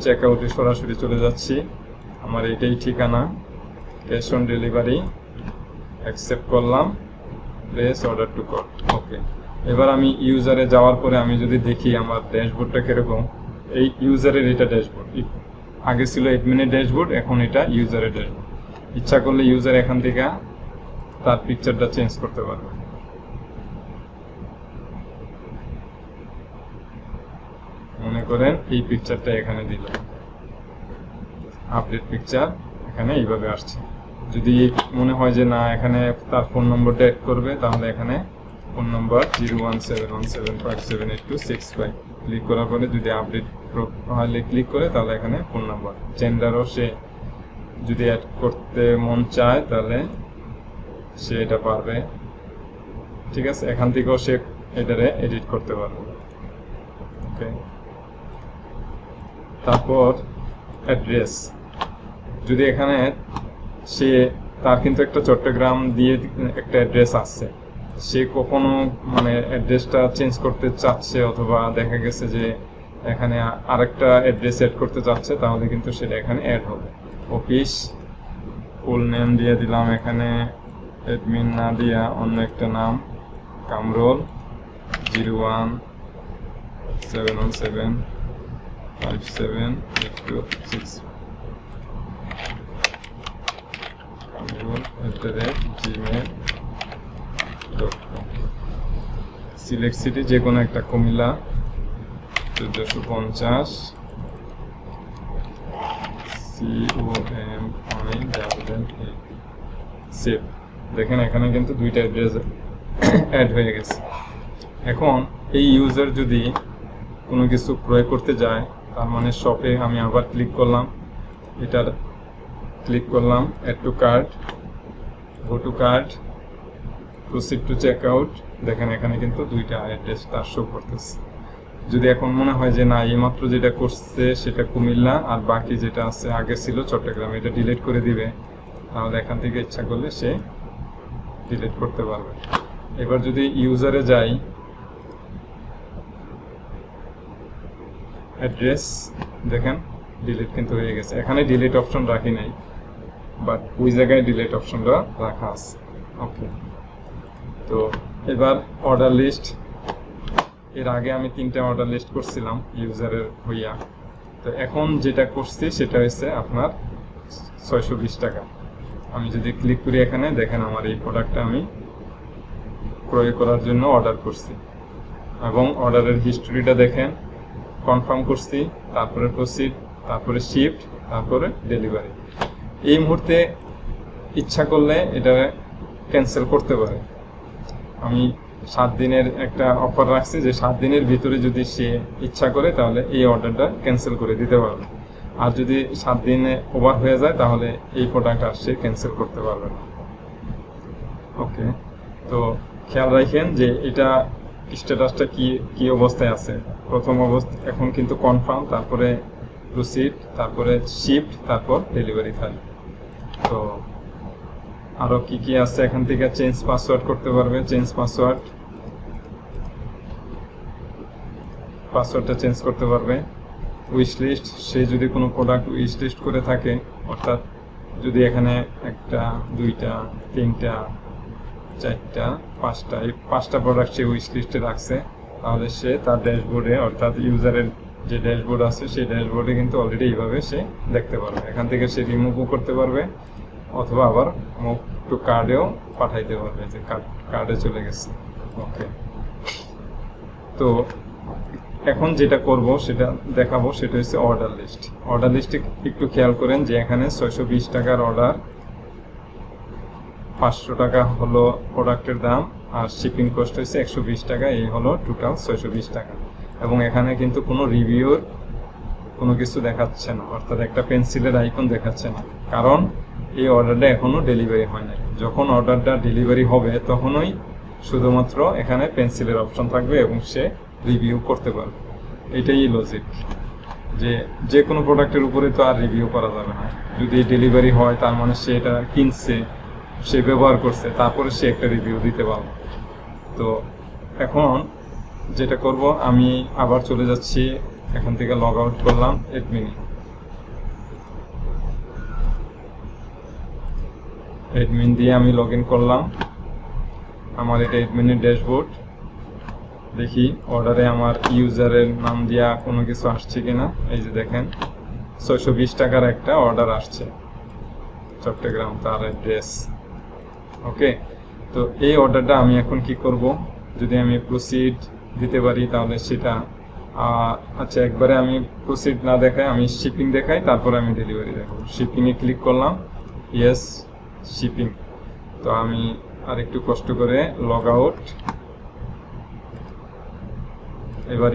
[SPEAKER 1] চেক আউটে সরাসরি চলে যাচ্ছি, আমার এটাই ঠিকানা, ক্যাশ অন ডেলিভারি অ্যাকসেপ্ট করলাম, প্লেস অর্ডার টু কল, ওকে। এবার আমি ইউজারে যাওয়ার পরে আমি যদি দেখি আমার ড্যাশবোর্ডটা কিরকম, এই ইউজারের এটা ড্যাশবোর্ড, আগে ছিল অ্যাডমিনের ড্যাশবোর্ড, এখন এটা ইউজারের ড্যাশবোর্ড। ইচ্ছা করলে ইউজার এখান থেকে তার পিকচারটা চেঞ্জ করতে পারবে। মনে করেন এই পিকচারটা এখানে দিল, আপডেট পিকচার এখানে এইভাবে আসছে। যদি মনে হয় যে না এখানে তার ফোন নম্বরটা অ্যাড করবে তাহলে এখানে ফোন নম্বর 01717578265 ক্লিক করার পরে যদি আপডেট প্রোফাইলে ক্লিক করে তাহলে এখানে ফোন নাম্বার, জেন্ডারও সে যদি অ্যাড করতে মন চায় তাহলে সে এটা পারবে, ঠিক আছে। এখান থেকেও সে এটারে এডিট করতে পারবে, ওকে। তারপর অ্যাড্রেস, যদি এখানে সে তার কিন্তু একটা চট্টগ্রাম দিয়ে একটা অ্যাড্রেস আছে, সে কখনো মানে অ্যাড্রেসটা চেঞ্জ করতে চাচ্ছে অথবা দেখা গেছে যে এখানে আরেকটা অ্যাড্রেস অ্যাড করতে চাচ্ছে, তাহলে কিন্তু সেটা এখানে অ্যাড হবে। অফিস ফুল নেম দিয়ে দিলাম, এখানে অ্যাডমিন না দিয়া অন্য একটা নাম, কামরুল 01717578266 gmail.com সিলেক্ট সিটি যে কোনো একটা, কুমিল্লা 1450 COMILLA। সেভ। দেখেন এখানে কিন্তু দুইটা অ্যাড্রেস অ্যাড হয়ে গেছে। এখন এই ইউজার যদি কোনো কিছু ক্রয় করতে যায়, তার মানে শপে আমি আবার ক্লিক করলাম, এটার ক্লিক করলাম add to cart, go to cart, proceed to check out. দেখেন এখানে কিন্তু দুইটা অ্যাড্রেস তার শো করতেছে। যদি এখন মনে হয় যে না, এইমাত্র যেটা করছে সেটা কুমিল্লা আর বাকি যেটা আছে আগে ছিল চট্টগ্রাম, এটা ডিলিট করে দিবে, তাহলে এখান থেকে ইচ্ছা করলে সে ডিলিট করতে পারবে। এবার যদি ইউজারে যাই, অ্যাড্রেস দেখেন ডিলিট কিন্তু হয়ে গেছে। এখানে ডিলিট অপশন রাখি নাই, বাট ওই জায়গায় ডিলিট অপশনটা রাখা আছে। ওকে, তো এবার অর্ডার লিস্ট, এর আগে আমি 3টা অর্ডার লিস্ট করছিলাম ইউজারের হইয়া। তো এখন যেটা করছি সেটা হচ্ছে আপনার 620 টাকা। আমি যদি ক্লিক করি এখানে দেখেন আমার এই প্রোডাক্টটা আমি ক্রয় করার জন্য অর্ডার করছি, এবং অর্ডারের হিস্টোরিটা দেখেন, কনফার্ম করছি, তারপরে প্রসিড, তারপরে শিফট, তারপরে ডেলিভারি। এই মুহূর্তে ইচ্ছা করলে এটা ক্যান্সেল করতে পারে। আমি 7 দিনের একটা অফার রাখছি যে 7 দিনের ভিতরে যদি সে ইচ্ছা করে তাহলে এই অর্ডারটা ক্যান্সেল করে দিতে পারবে। আর যদি 7 দিনে ওভার হয়ে যায় তাহলে এই প্রোডাক্ট আর সে ক্যান্সেল করতে পারবে না। ওকে, তো খেয়াল রাখেন যে এটা স্ট্যাটাসটা কি অবস্থায় আছে। প্রথম অবস্থা এখন কিন্তু কনফার্ম, তারপরে প্রসিড, তারপরে শিফট, তারপর ডেলিভারি থাকে। তো আরো কি আছে, এখান থেকে চেঞ্জ পাসওয়ার্ড করতে পারবে। চেঞ্জ পাসওয়ার্ডটা চেঞ্জ করতে পারবে। উইশ লিস্ট, সে যদি কোনো প্রোডাক্ট উইশ লিস্ট করে থাকে, অর্থাৎ যদি এখানে 1টা 2টা 3টা 4টা 5টা এই 5টা প্রোডাক্ট সে উইশ লিস্টে রাখছে, তাহলে সে তার ড্যাশবোর্ডে, অর্থাৎ ইউজারের যে ড্যাশবোর্ড আছে সেই ড্যাশবোর্ডে কিন্তু অলরেডি এইভাবে সে দেখতে পারবে। এখান থেকে সে রিমুভও করতে পারবে, অথবা আবার মুভ টু কার্ডেও পাঠাইতে পারবে, যে কার্ডে চলে গেছে। ওকে, তো এখন যেটা করব সেটা দেখাবো, সেটা হচ্ছে অর্ডার লিস্ট। অর্ডার লিস্টে একটু খেয়াল করেন যে এখানে 620 টাকার অর্ডার, 500 টাকা হলো প্রোডাক্টের দাম, আর শিপিং কস্ট হচ্ছে 120 টাকা। এই হলো টোটাল 620 টাকা। এবং এখানে কিন্তু কোনো রিভিউর কোনো কিছু দেখাচ্ছে না, অর্থাৎ একটা পেন্সিলের আইকন দেখাচ্ছে না, কারণ এই অর্ডারটা এখনো ডেলিভারি হয় নাই। যখন অর্ডারটা ডেলিভারি হবে তখনই শুধুমাত্র এখানে পেন্সিলের অপশন থাকবে এবং সে রিভিউ করতে পারবে। এটাই লজিক, যে কোনো প্রোডাক্টের উপরে তো আর রিভিউ করা যাবে না। যদি ডেলিভারি হয় তার মানে সে এটা কিনছে, সে ব্যবহার করছে, তারপরে সে একটা রিভিউ দিতে পারবে। তো এখন যেটা করব, আমি আবার চলে যাচ্ছি, এখান থেকে লগ আউট করলাম অ্যাডমিনে। অ্যাডমিন দিয়ে আমি লগ ইন করলাম। আমার এটা অ্যাডমিনের ড্যাশবোর্ড। দেখি অর্ডারে আমার ইউজারের নাম দিয়া কোনো কিছু আসছে কিনা। এই যে দেখেন 620 টাকার একটা অর্ডার আসছে, চট্টগ্রাম, তার অ্যাড্রেস। ওকে, তো এই অর্ডারটা আমি এখন কি করব, যদি আমি প্রসিড দিতে পারি তাহলে সেটা, আচ্ছা একবারে আমি প্রসিড না দেখাই, আমি শিপিং দেখাই, তারপরে আমি ডেলিভারি দেখাবো। শিপিংয়ে ক্লিক করলাম, ইয়েস শিপিং। তো আমি আর একটু কষ্ট করে লগ আউট। এবার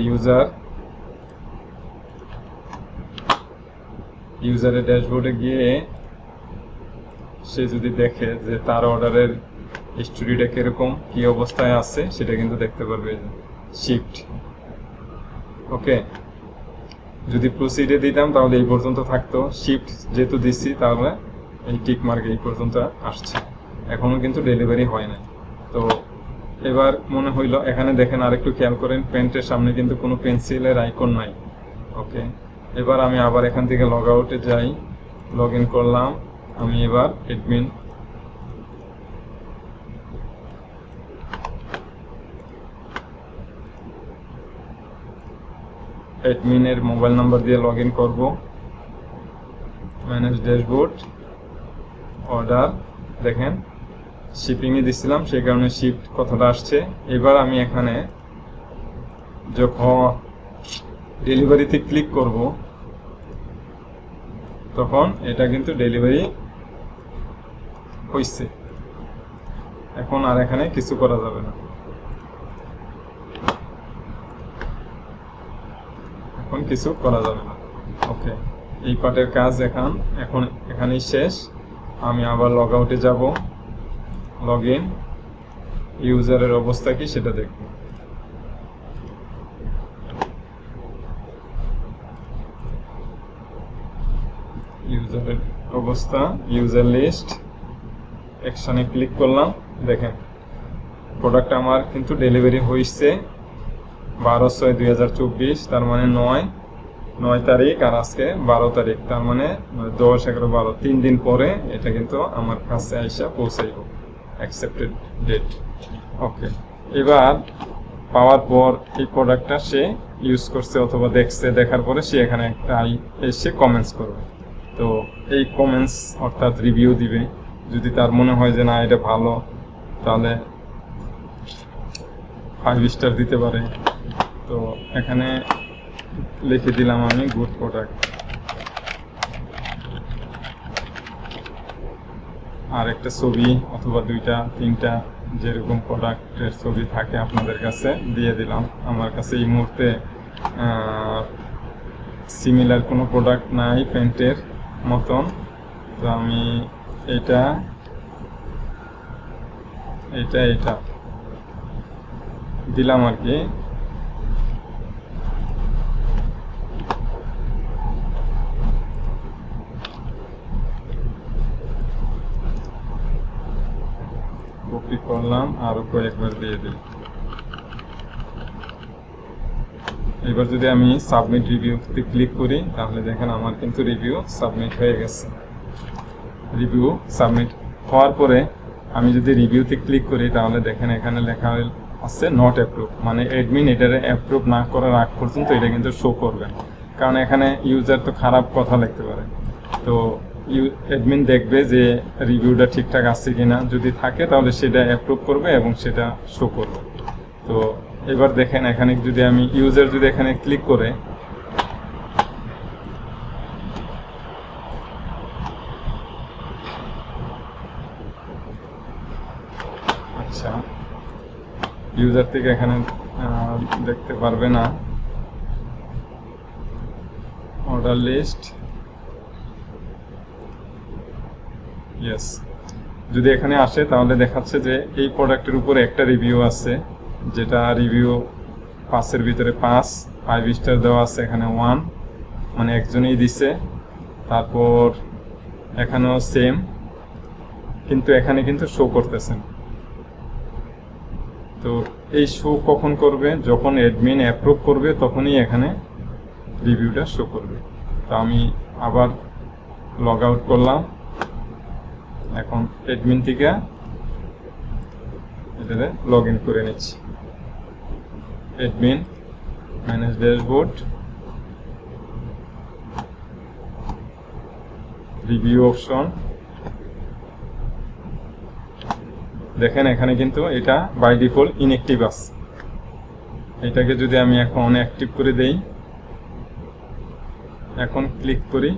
[SPEAKER 1] ইউজারের ড্যাশবোর্ডে গিয়ে সে যদি দেখে যে তার অর্ডারের হিস্টোরিটা কিরকম, কি অবস্থায় আছে, সেটা কিন্তু দেখতে পারবে। শিফট। ওকে, যদি প্রসিডে দিতাম তাহলে এই পর্যন্ত থাকতো, শিফট যেহেতু দিচ্ছি তাহলে এই টিক মার্ক এই পর্যন্ত আসছে, এখনো কিন্তু ডেলিভারি হয় নাই। তো এবার মনে হইলো, এখানে দেখেন আরেকটু খেয়াল করেন, পেন্টের সামনে কিন্তু কোনো পেন্সিলের আইকন নাই। ওকে, এবার আমি আবার এখান থেকে লগ আউটে যাই, লগ ইন করলাম। আমি এবার অ্যাডমিনের মোবাইল নাম্বার দিয়ে লগ ইন করবো। ম্যানেজ ড্যাশবোর্ড, অর্ডার, দেখেন শিপিংয়ে দিছিলাম সেই কারণে শিফট কথাটা আসছে। এবার আমি এখানে যখন ডেলিভারিতে ক্লিক করব তখন এটা কিন্তু ডেলিভারি হয়েছে। এখন আর এখানে কিছু করা যাবে না, এখন কিছু করা যাবে না। ওকে, এই পার্টের কাজ এখন এখানেই শেষ। আমি আবার লগ আউটে যাব, লগ ইন, ইউজারের অবস্থা কি সেটা দেখব। ইউজারের অবস্থা, ইউজার লিস্ট, অ্যাকশনে ক্লিক করলাম। দেখেন প্রোডাক্ট আমার কিন্তু ডেলিভারি হয়েছে 12/6/2024, তার মানে 9 তারিখ, আর আজকে 12 তারিখ, তার মানে 10, 11, 12, 3 দিন পরে এটা কিন্তু আমার কাছে আইসা পৌঁছাইব। Accepted date. ওকে, এবার পাওয়ার পর এই প্রোডাক্টটা সে ইউজ করছে অথবা দেখছে, দেখার পরে সে এখানে একটা এসে কমেন্টস করবে। তো এই কমেন্টস অর্থাৎ রিভিউ দিবে। যদি তার মনে হয় যে না এটা ভালো, তাহলে 5 স্টার দিতে পারে। তো এখানে লিখে দিলাম আমি গুড প্রোডাক্ট, আর একটা ছবি অথবা 2টা 3টা যেরকম প্রোডাক্টের ছবি থাকে আপনাদের কাছে দিয়ে দিলাম। আমার কাছে এই মুহূর্তে সিমিলার কোনো প্রোডাক্ট নাই প্যান্টের মতন, তো আমি এটা দিলাম আর কি। কপি করলাম, আরো কয়েকবার দিয়ে দিই। এবার যদি আমি সাবমিট রিভিউতে ক্লিক করি তাহলে দেখেন আমার কিন্তু রিভিউ সাবমিট হয়ে গেছে। রিভিউ সাবমিট হওয়ার পরে আমি যদি রিভিউতে ক্লিক করি তাহলে দেখেন এখানে লেখা আছে নট অ্যাপ্রুভ, মানে অ্যাডমিন এটারে অ্যাপ্রুভ না করার আগ পর্যন্ত এটা কিন্তু শো করবে, কারণ এখানে ইউজার তো খারাপ কথা লিখতে পারে। তো অ্যাডমিন দেখবে যে রিভিউটা ঠিকঠাক আছে কিনা, যদি থাকে তাহলে সেটা অ্যাপ্রুভ করবে এবং সেটা শো করবে। তো এবার দেখেন এখানে যদি আমি ইউজার যদি এখানে ক্লিক করে, আচ্ছা ইউজার থেকে এখানে দেখতে পারবে না অর্ডার লিস্ট। ইয়েস, যদি এখানে আসে তাহলে দেখাচ্ছে যে এই প্রোডাক্টের উপরে একটা রিভিউ আছে, যেটা রিভিউ 5-এর ভিতরে 5 স্টার দেওয়া আছে, এখানে 1, মানে একজনই দিছে। তারপর এখানেও সেম, কিন্তু এখানে কিন্তু শো করতেছেন। তো এই শো কখন করবে? যখন অ্যাডমিন অ্যাপ্রুভ করবে তখনই এখানে রিভিউটা শো করবে। তো আমি আবার লগ আউট করলাম, এখন অ্যাডমিন থেকে এটাতে লগ ইন করে নিচ্ছি। Admin, manage dashboard, review option. দেখেন এখানে কিন্তু এটা বাই ডিফল্ট ইনঅ্যাক্টিভ আছে। এটাকে যদি আমি এখন অ্যাক্টিভ করে দেই, এখন ক্লিক করি,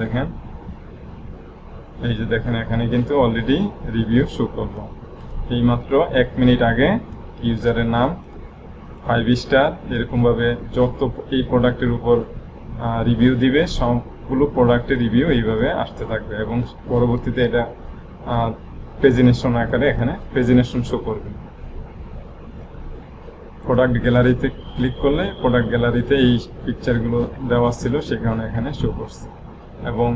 [SPEAKER 1] দেখেন এই যে দেখেন এখানে কিন্তু অলরেডি রিভিউ শো করব। এইমাত্র 1 মিনিট আগে ইউজারের নাম 5 স্টার, এরকমভাবে যত এই প্রোডাক্টের উপর রিভিউ দিবে সবগুলো প্রোডাক্টের রিভিউ এইভাবে আসতে থাকবে এবং পরবর্তীতে এটা প্রেজেন্টেশন আকারে এখানে প্রেজেন্টেশন শো করবে। প্রোডাক্ট গ্যালারিতে ক্লিক করলে প্রোডাক্ট গ্যালারিতে এই পিকচারগুলো দেওয়া ছিল, সে কারণে এখানে শো করছে, এবং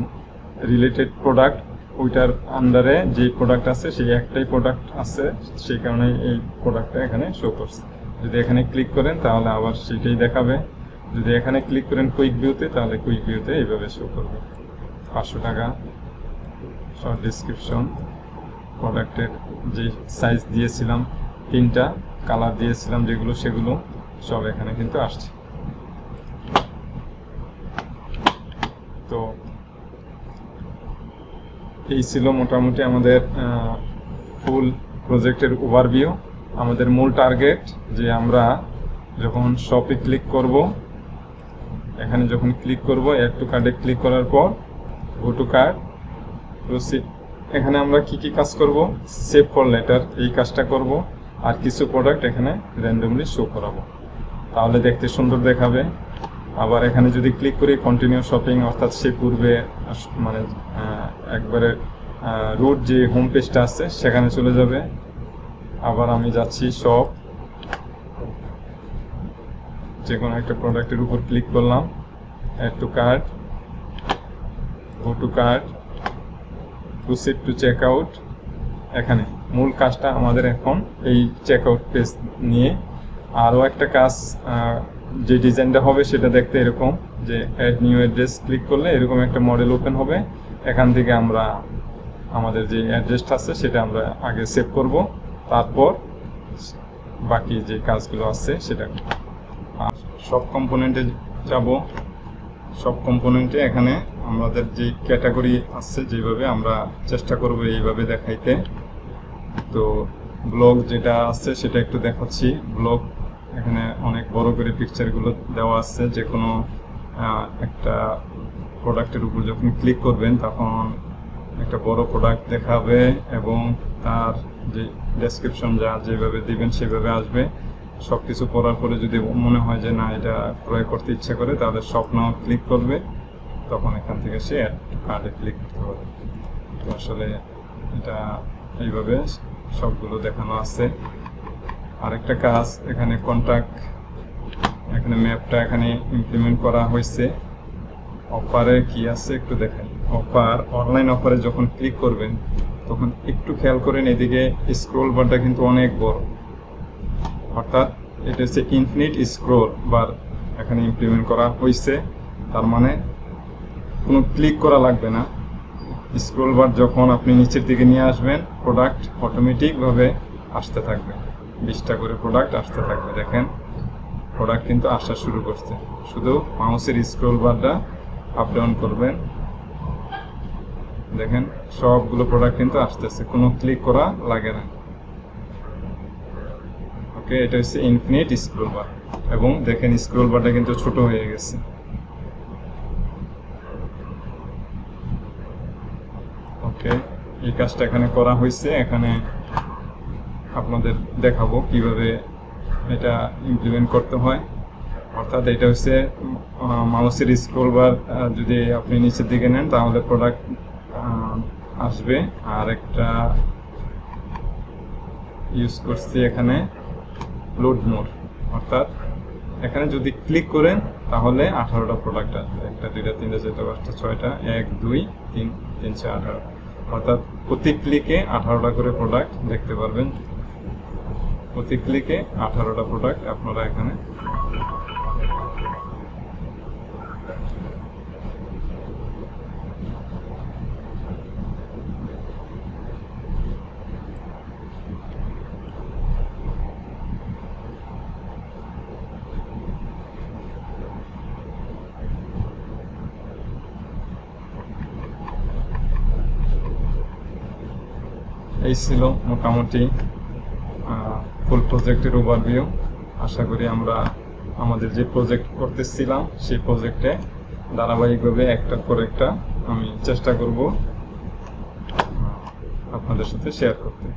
[SPEAKER 1] রিলেটেড প্রোডাক্ট ওইটার আন্ডারে যে প্রোডাক্ট আছে সেই একটাই প্রোডাক্ট আছে, সেই কারণে এই প্রোডাক্টটা এখানে শো করছে। যদি এখানে ক্লিক করেন তাহলে আবার সেটাই দেখাবে। যদি এখানে ক্লিক করেন কুইক ভিউতে তাহলে কুইক ভিউতে এইভাবে শো করবে। 500 টাকা, শর্ট ডিসক্রিপশন, প্রোডাক্টের যে সাইজ দিয়েছিলাম 3টা, কালার দিয়েছিলাম যেগুলো সেগুলো সব এখানে কিন্তু আসছে। তো এই ছিল মোটামুটি আমাদের ফুল প্রজেক্টের ওভারভিউ। আমাদের মূল টার্গেট যে আমরা যখন শপে ক্লিক করব, এখানে যখন ক্লিক করব অ্যাড টু কার্টে ক্লিক করার পর গো টু কার্ট প্রসিড, এখানে আমরা কি কি কাজ করব, সেভ ফর লেটার এই কাজটা করব, আর কিছু প্রোডাক্ট এখানে র্যান্ডমলি শো করাবো, তাহলে দেখতে সুন্দর দেখাবে। আবার এখানে যদি ক্লিক করি কন্টিনিউ শপিং, অর্থাৎ সে পূর্বে মানে একবারে রুট যে হোম পেজটা আছে সেখানে চলে যাবে। আবার আমি যাচ্ছি শপ, যে কোনো একটা প্রোডাক্টের উপর ক্লিক করলাম, add to cart, go to cart, proceed to check out. এখানে মূল কাজটা আমাদের এখন এই চেক আউট পেজ নিয়ে। আরও একটা কাজ, যে ডিজাইনটা হবে সেটা দেখতে এরকম, যে অ্যাড নিউ অ্যাড্রেস ক্লিক করলে এরকম একটা মডেল ওপেন হবে। এখান থেকে আমরা আমাদের যে অ্যাড্রেসটা আছে সেটা আমরা আগে সেভ করব, তারপর বাকি যে কাজগুলো আছে সেটা। সব কম্পোনেন্টে যাব, সব কম্পোনেন্টে এখানে আমাদের যে ক্যাটাগরি আছে যেভাবে আমরা চেষ্টা করব এইভাবে দেখাইতে। তো ব্লগ যেটা আছে সেটা একটু দেখাচ্ছি। ব্লগ এখানে অনেক বড় করে পিকচারগুলো দেওয়া আছে, যে কোনো একটা প্রোডাক্টের উপর যখন ক্লিক করবেন তখন একটা বড় প্রোডাক্ট দেখাবে এবং তার যে ডেসক্রিপশন যা যেভাবে দিবেন সেভাবে আসবে। সব কিছু পড়ার পরে যদি মনে হয় যে না এটা ক্রয় করতে ইচ্ছে করে, তাহলে শপ নাও ক্লিক করবে, তখন এখান থেকে সে কার্ডে ক্লিক করতে পারবে। তো আসলে এটা এইভাবে সবগুলো দেখানো আছে। আরেকটা কাজ, এখানে কন্ট্যাক্ট, এখানে ম্যাপটা এখানে ইমপ্লিমেন্ট করা হয়েছে। অফারে কি আছে একটু দেখেন। অফার, অনলাইন অফারে যখন ক্লিক করবেন তখন একটু খেয়াল করেন, এদিকে স্ক্রল বারটা কিন্তু অনেক বড়, অর্থাৎ এটা হচ্ছে ইনফিনিট স্ক্রল বার এখানে ইমপ্লিমেন্ট করা হয়েছে। তার মানে কোনো ক্লিক করা লাগবে না। স্ক্রল বার যখন আপনি নিচের দিকে নিয়ে আসবেন, প্রোডাক্ট অটোমেটিকভাবে আসতে থাকবে, 20টা করে প্রোডাক্ট আসতে থাকবে। দেখেন প্রোডাক্ট কিন্তু আসা শুরু করছে, শুধু মাউসের স্ক্রল বারটা আপ ডাউন করবেন, দেখেন সবগুলো প্রোডাক্ট কিন্তু আসতেছে, কোনো ক্লিক করা লাগে না। ওকে, এটা হচ্ছে ইনফিনিট স্ক্রল বার। এবং দেখেন স্ক্রল বারটা কিন্তু ছোট হয়ে গেছে। ওকে, এই কাজটা এখানে করা হয়েছে। এখানে আপনাদের দেখাবো কিভাবে এটা ইমপ্লিমেন্ট করতে হয়। অর্থাৎ এটা হচ্ছে মাউসের স্ক্রল বার, যদি আপনি নিচের দিকে নেন তাহলে প্রোডাক্ট আসবে। আর একটা ইউজ করছি এখানে লোড মোর, অর্থাৎ এখানে যদি ক্লিক করেন তাহলে 18টা প্রোডাক্ট আসবে, 1 2 3 4 5 6টা, 1 2 3 3 4 18, অর্থাৎ প্রতি ক্লিকে 18টা করে প্রোডাক্ট দেখতে পারবেন। প্রতি ক্লিকে 18টা প্রোডাক্ট আপনারা এখানে এই ছিল মোটামুটি ফুল প্রজেক্টের ওভারভিউ। আশা করি আমরা আমাদের যে প্রজেক্ট করতেছিলাম সেই প্রজেক্টে ধারাবাহিকভাবে একটার পর একটা আমি চেষ্টা করব আপনাদের সাথে শেয়ার করতে।